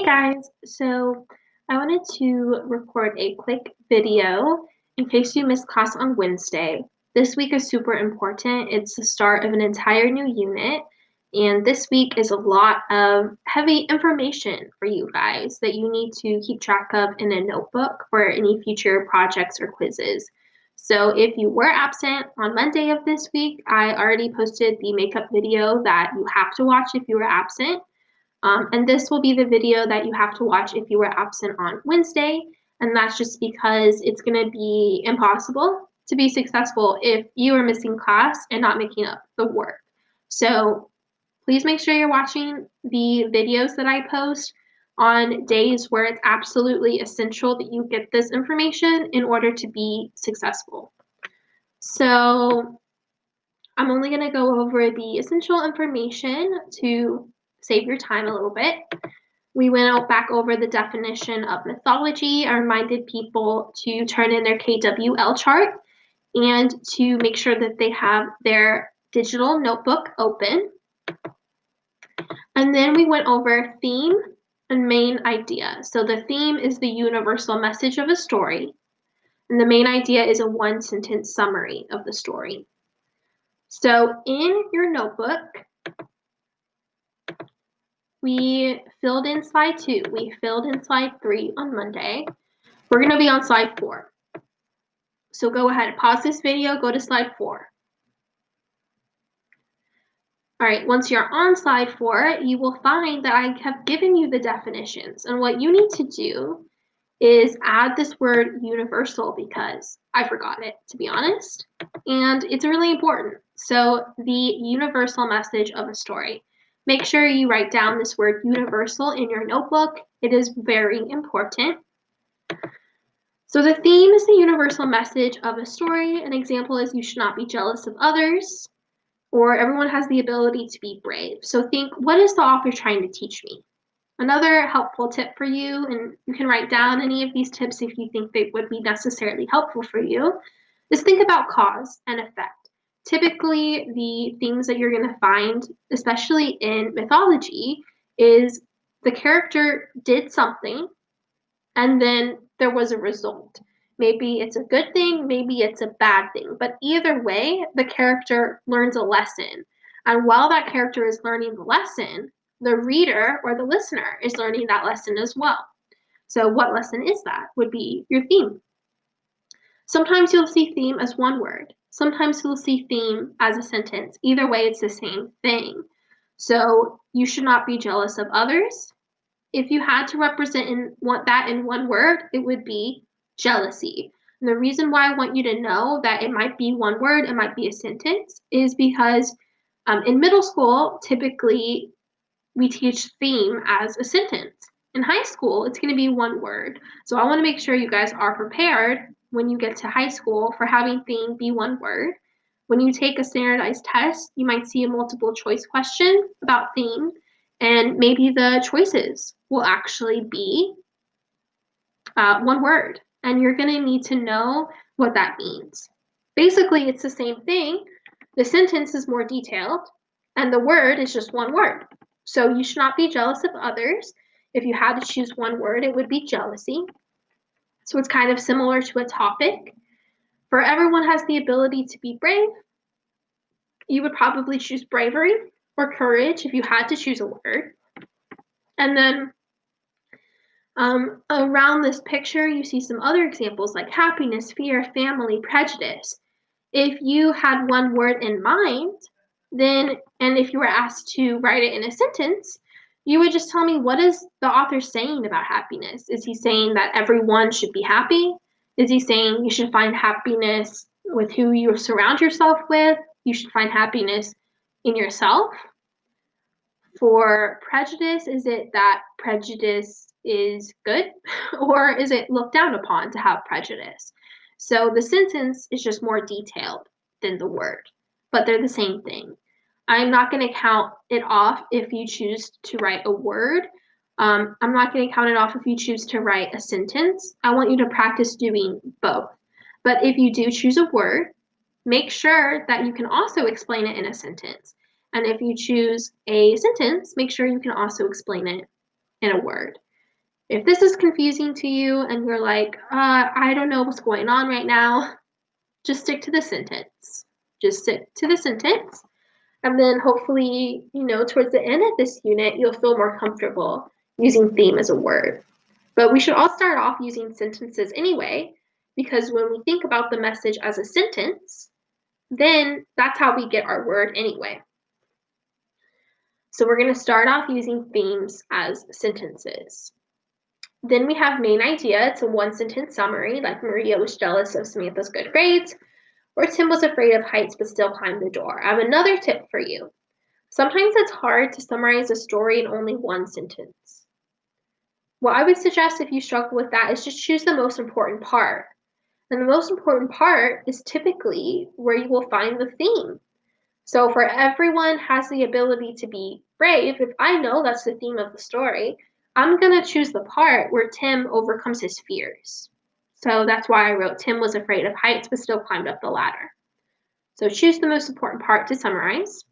Hey guys, so I wanted to record a quick video in case you missed class on Wednesday. This week is super important. It's the start of an entire new unit, and this week is a lot of heavy information for you guys that you need to keep track of in a notebook for any future projects or quizzes. So if you were absent on Monday of this week, I already posted the makeup video that you have to watch if you were absent. And this will be the video that you have to watch if you were absent on Wednesday. And that's just because it's going to be impossible to be successful if you are missing class and not making up the work. So please make sure you're watching the videos that I post on days where it's absolutely essential that you get this information in order to be successful. So I'm only going to go over the essential information to save your time a little bit. We went back over the definition of mythology. I reminded people to turn in their KWL chart and to make sure that they have their digital notebook open. And then we went over theme and main idea. So the theme is the universal message of a story, and the main idea is a one-sentence summary of the story. So in your notebook, we filled in slide 2. We filled in slide 3 on Monday. We're going to be on slide 4. So go ahead, pause this video, go to slide 4. All right, once you're on slide 4, you will find that I have given you the definitions. And what you need to do is add this word universal because I forgot it, to be honest. And it's really important. So the universal message of a story. Make sure you write down this word universal in your notebook. It is very important. So the theme is the universal message of a story. An example is you should not be jealous of others, or everyone has the ability to be brave. So think, what is the author trying to teach me? Another helpful tip for you, and you can write down any of these tips if you think they would be necessarily helpful for you, is think about cause and effect. Typically, the things that you're going to find, especially in mythology, is the character did something and then there was a result. Maybe it's a good thing, maybe it's a bad thing, but either way, the character learns a lesson. And while that character is learning the lesson, the reader or the listener is learning that lesson as well. So, what lesson is that? Would be your theme. Sometimes you'll see theme as one word. Sometimes you'll see theme as a sentence. Either way, it's the same thing. So, you should not be jealous of others. If you had to represent that in one word, it would be jealousy. And the reason why I want you to know that it might be one word, it might be a sentence, is because in middle school, typically we teach theme as a sentence. In high school, it's going to be one word. So I want to make sure you guys are prepared when you get to high school for having theme be one word. When you take a standardized test, you might see a multiple choice question about theme, and maybe the choices will actually be one word, and you're going to need to know what that means. Basically, it's the same thing. The sentence is more detailed, and the word is just one word. So you should not be jealous of others. If you had to choose one word, it would be jealousy. So it's kind of similar to a topic. For everyone has the ability to be brave, you would probably choose bravery or courage if you had to choose a word. And then around this picture, you see some other examples like happiness, fear, family, prejudice. If you had one word in mind, then, and if you were asked to write it in a sentence, you would just tell me, what is the author saying about happiness? Is he saying that everyone should be happy? Is he saying you should find happiness with who you surround yourself with? You should find happiness in yourself? For prejudice, is it that prejudice is good, or is it looked down upon to have prejudice? So the sentence is just more detailed than the word, but they're the same thing. I'm not going to count it off if you choose to write a word. I'm not going to count it off if you choose to write a sentence. I want you to practice doing both. But if you do choose a word, make sure that you can also explain it in a sentence. And if you choose a sentence, make sure you can also explain it in a word. If this is confusing to you and you're like, I don't know what's going on right now, just stick to the sentence. Just stick to the sentence. And then hopefully, towards the end of this unit, you'll feel more comfortable using theme as a word. But we should all start off using sentences anyway, because when we think about the message as a sentence, then that's how we get our word anyway. So we're going to start off using themes as sentences. Then we have main idea. It's a one-sentence summary, like Maria was jealous of Samantha's good grades, or Tim was afraid of heights but still climbed the door. I have another tip for you. Sometimes it's hard to summarize a story in only one sentence. What I would suggest if you struggle with that is just choose the most important part. And the most important part is typically where you will find the theme. So for everyone has the ability to be brave, if I know that's the theme of the story, I'm going to choose the part where Tim overcomes his fears. So that's why I wrote Tim was afraid of heights but still climbed up the ladder. So choose the most important part to summarize.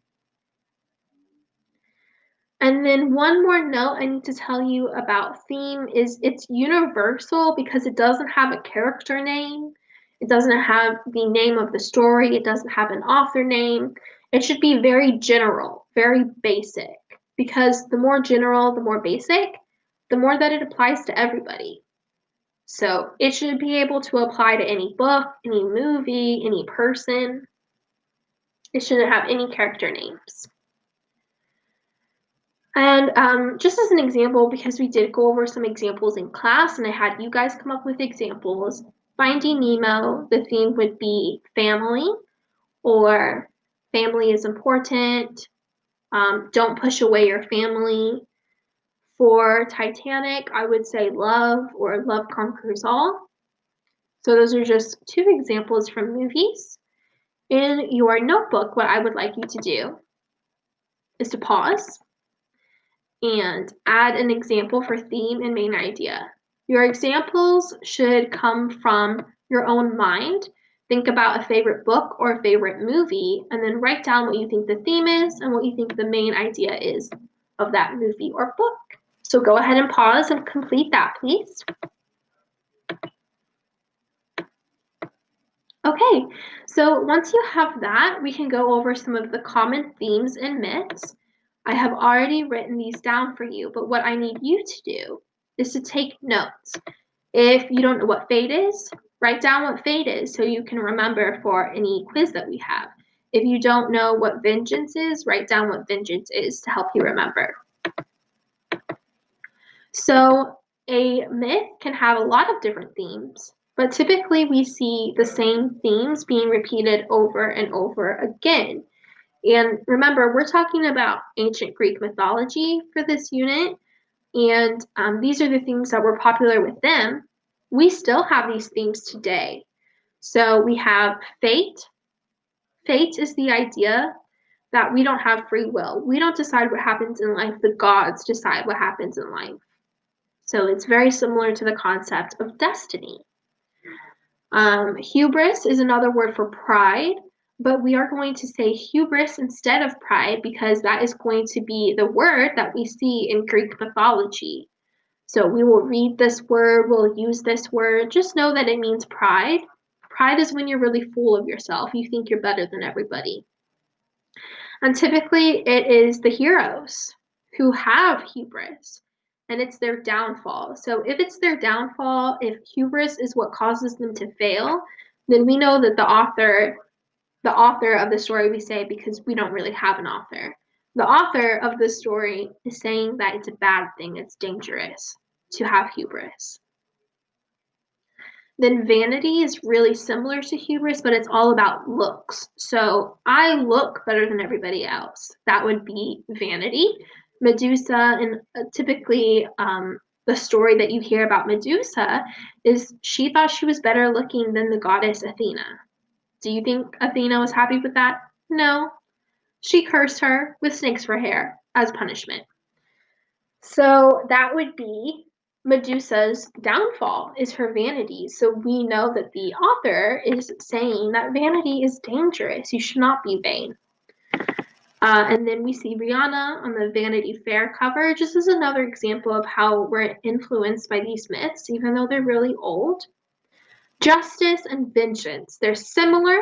And then one more note I need to tell you about theme is it's universal because it doesn't have a character name. It doesn't have the name of the story. It doesn't have an author name. It should be very general, very basic, because the more general, the more basic, the more that it applies to everybody. So it should be able to apply to any book, any movie, any person. It shouldn't have any character names. And just as an example, because we did go over some examples in class and I had you guys come up with examples, Finding Nemo, the theme would be family, or family is important, don't push away your family. For Titanic, I would say love, or love conquers all. So those are just two examples from movies. In your notebook, what I would like you to do is to pause and add an example for theme and main idea. Your examples should come from your own mind. Think about a favorite book or a favorite movie, and then write down what you think the theme is and what you think the main idea is of that movie or book. So go ahead and pause and complete that, please. Okay, so once you have that, we can go over some of the common themes and myths. I have already written these down for you, but what I need you to do is to take notes. If you don't know what fate is, write down what fate is so you can remember for any quiz that we have. If you don't know what vengeance is, write down what vengeance is to help you remember. So a myth can have a lot of different themes, but typically we see the same themes being repeated over and over again. And remember, we're talking about ancient Greek mythology for this unit, and these are the themes that were popular with them. We still have these themes today. So we have fate. Fate is the idea that we don't have free will. We don't decide what happens in life, the gods decide what happens in life. So it's very similar to the concept of destiny. Hubris is another word for pride, but we are going to say hubris instead of pride because that is going to be the word that we see in Greek mythology. So we will read this word, we'll use this word. Just know that it means pride. Pride is when you're really full of yourself. You think you're better than everybody. And typically it is the heroes who have hubris, and it's their downfall. So if it's their downfall, if hubris is what causes them to fail, then we know that the author of the story, we say, because we don't really have an author. The author of the story is saying that it's a bad thing, it's dangerous to have hubris. Then vanity is really similar to hubris, but it's all about looks. So I look better than everybody else. That would be vanity. Medusa, and typically the story that you hear about Medusa is she thought she was better looking than the goddess Athena. Do you think Athena was happy with that? No. She cursed her with snakes for hair as punishment. So that would be Medusa's downfall, is her vanity. So we know that the author is saying that vanity is dangerous. You should not be vain. And then we see Rihanna on the Vanity Fair cover. Just as another example of how we're influenced by these myths, even though they're really old. Justice and vengeance. They're similar,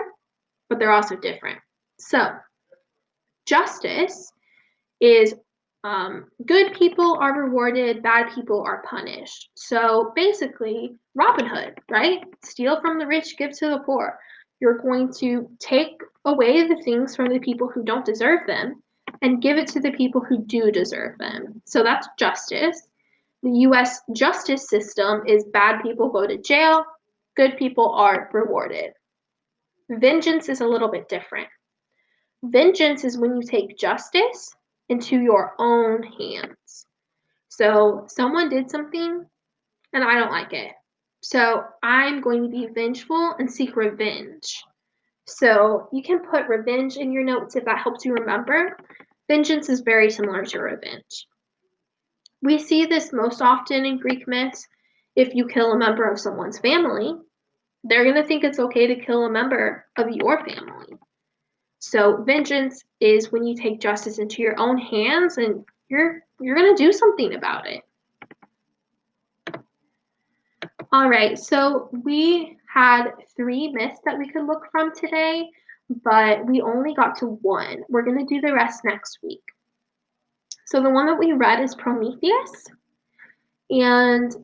but they're also different. So, justice is good people are rewarded, bad people are punished. So basically, Robin Hood, right? Steal from the rich, give to the poor. You're going to take away the things from the people who don't deserve them and give it to the people who do deserve them. So that's justice. The US justice system is bad people go to jail, good people are rewarded. Vengeance is a little bit different. Vengeance is when you take justice into your own hands. So someone did something and I don't like it. So I'm going to be vengeful and seek revenge. So you can put revenge in your notes if that helps you remember. Vengeance is very similar to revenge. We see this most often in Greek myths. If you kill a member of someone's family, they're going to think it's okay to kill a member of your family. So vengeance is when you take justice into your own hands and you're going to do something about it. All right, so we had 3 myths that we could look from today, but we only got to 1. We're going to do the rest next week. So the one that we read is Prometheus. And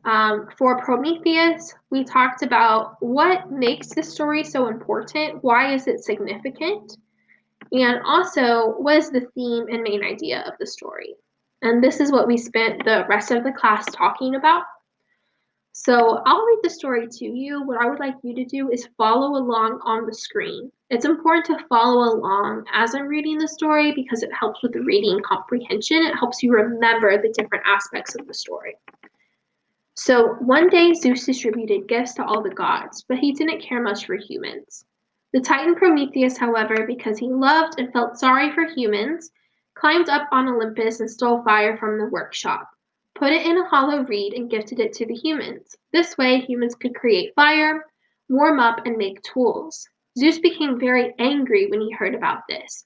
for Prometheus, we talked about what makes this story so important, why is it significant, and also what is the theme and main idea of the story. And this is what we spent the rest of the class talking about. So I'll read the story to you. What I would like you to do is follow along on the screen. It's important to follow along as I'm reading the story because it helps with the reading comprehension. It helps you remember the different aspects of the story. So one day Zeus distributed gifts to all the gods, but he didn't care much for humans. The Titan Prometheus, however, because he loved and felt sorry for humans, climbed up on Olympus and stole fire from the workshop, put it in a hollow reed, and gifted it to the humans. This way, humans could create fire, warm up, and make tools. Zeus became very angry when he heard about this.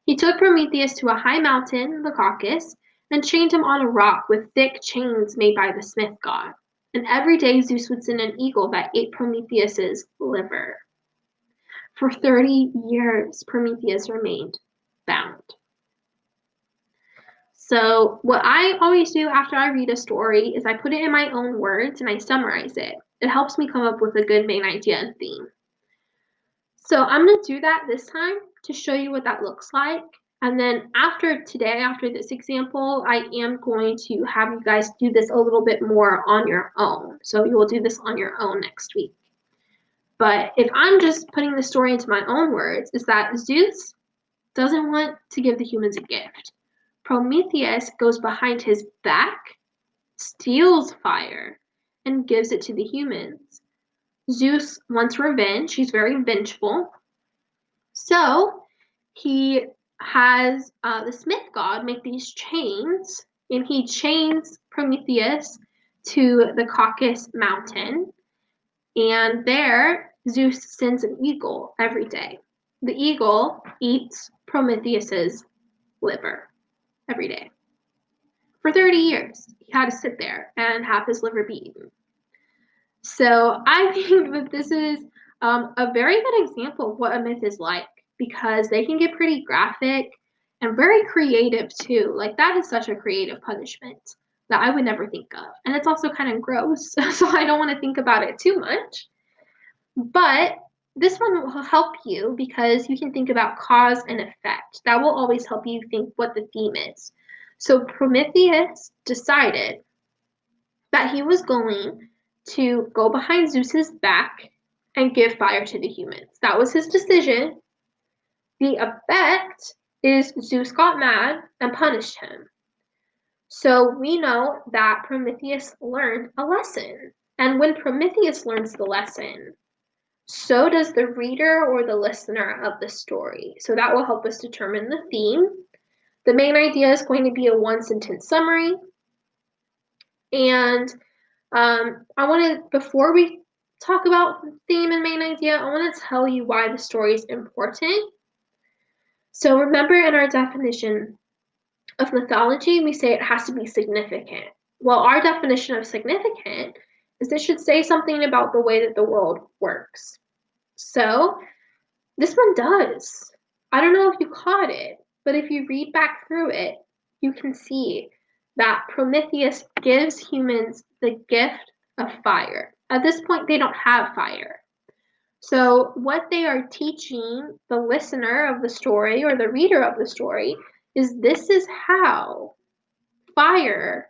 He took Prometheus to a high mountain, the Caucasus, and chained him on a rock with thick chains made by the smith god. And every day Zeus would send an eagle that ate Prometheus's liver. For 30 years, Prometheus remained bound. So what I always do after I read a story is I put it in my own words and I summarize it. It helps me come up with a good main idea and theme. So I'm going to do that this time to show you what that looks like. And then after today, after this example, I am going to have you guys do this a little bit more on your own. So you will do this on your own next week. But if I'm just putting the story into my own words, is that Zeus doesn't want to give the humans a gift. Prometheus goes behind his back, steals fire, and gives it to the humans. Zeus wants revenge. He's very vengeful. So he has the smith god make these chains, and he chains Prometheus to the Caucasus mountain. And there, Zeus sends an eagle every day. The eagle eats Prometheus's liver every day. For 30 years, he had to sit there and have his liver be eaten. So I think that this is a very good example of what a myth is like because they can get pretty graphic and very creative too. Like that is such a creative punishment that I would never think of. And it's also kind of gross, so I don't want to think about it too much. But this one will help you because you can think about cause and effect. That will always help you think what the theme is. So Prometheus decided that he was going to go behind Zeus's back and give fire to the humans. That was his decision. The effect is Zeus got mad and punished him. So we know that Prometheus learned a lesson. And when Prometheus learns the lesson, so does the reader or the listener of the story. So that will help us determine the theme. The main idea is going to be a 1-sentence summary. And I want to, before we talk about theme and main idea, I want to tell you why the story is important. So remember in our definition of mythology, we say it has to be significant. Well, our definition of significant is it should say something about the way that the world works. So this one does. I don't know if you caught it, but if you read back through it, you can see that Prometheus gives humans the gift of fire. At this point, they don't have fire. So, what they are teaching the listener of the story or the reader of the story is this is how fire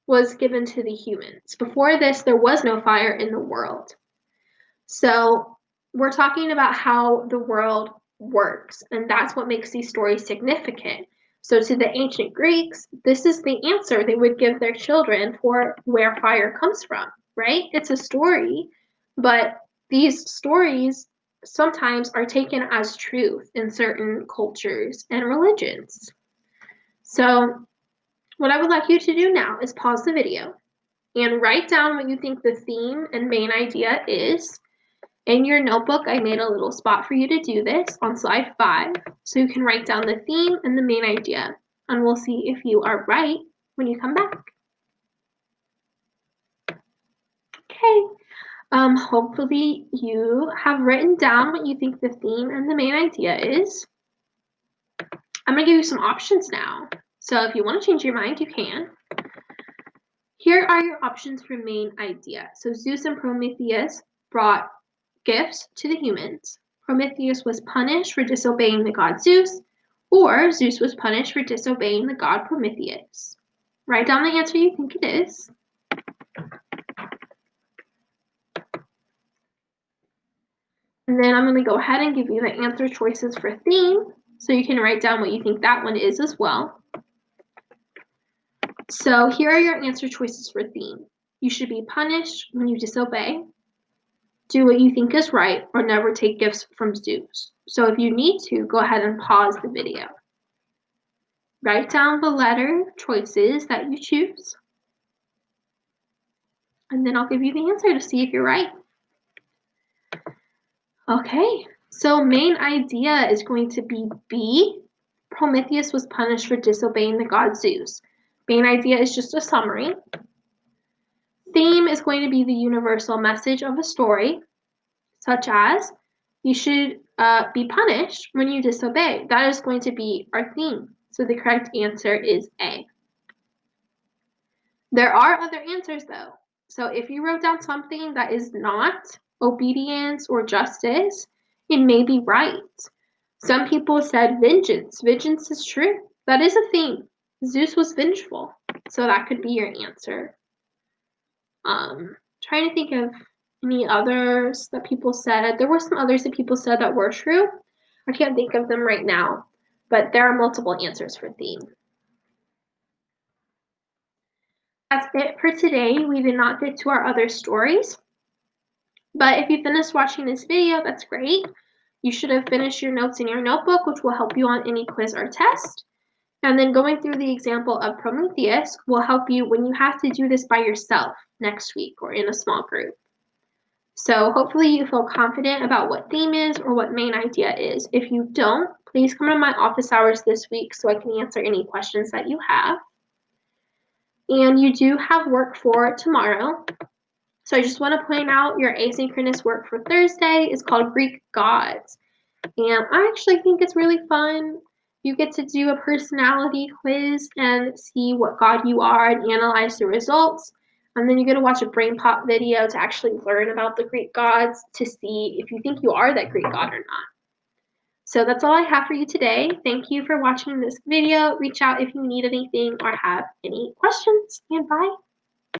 was given to the humans. Before this, there was no fire in the world. So, we're talking about how the world works, and that's what makes these stories significant. So, to the ancient Greeks, this is the answer they would give their children for where fire comes from, right? It's a story, but these stories sometimes are taken as truth in certain cultures and religions. So, what I would like you to do now is pause the video and write down what you think the theme and main idea is. In your notebook, I made a little spot for you to do this on slide 5, so you can write down the theme and the main idea, and we'll see if you are right when you come back. Okay, hopefully you have written down what you think the theme and the main idea is. I'm gonna give you some options now, so if you want to change your mind, you can. Here are your options for main idea. So Zeus and Prometheus brought gifts to the humans. Prometheus was punished for disobeying the god Zeus, or Zeus was punished for disobeying the god Prometheus. Write down the answer you think it is. And then I'm going to go ahead and give you the answer choices for theme, so you can write down what you think that one is as well. So here are your answer choices for theme. You should be punished when you disobey, do what you think is right, or never take gifts from Zeus. So if you need to, go ahead and pause the video. Write down the letter choices that you choose, and then I'll give you the answer to see if you're right. Okay, so main idea is going to be B. Prometheus was punished for disobeying the god Zeus. Main idea is just a summary. Theme is going to be the universal message of a story, such as you should be punished when you disobey. That is going to be our theme. So the correct answer is A. There are other answers though. So if you wrote down something that is not obedience or justice, it may be right. Some people said vengeance. Vengeance is true. That is a theme. Zeus was vengeful. So that could be your answer. Trying to think of any others that people said. There were some others that people said that were true. I can't think of them right now, but there are multiple answers for theme. That's it for today. We did not get to our other stories, but if you finished watching this video, that's great. You should have finished your notes in your notebook, which will help you on any quiz or test. And then going through the example of Prometheus will help you when you have to do this by yourself next week or in a small group. So hopefully you feel confident about what theme is or what main idea is. If you don't, please come to my office hours this week so I can answer any questions that you have. And you do have work for tomorrow. So I just want to point out your asynchronous work for Thursday is called Greek Gods. And I actually think it's really fun. You get to do a personality quiz and see what god you are and analyze the results. And then you get to watch a brain pop video to actually learn about the Greek gods to see if you think you are that Greek god or not. So that's all I have for you today. Thank you for watching this video. Reach out if you need anything or have any questions, and bye.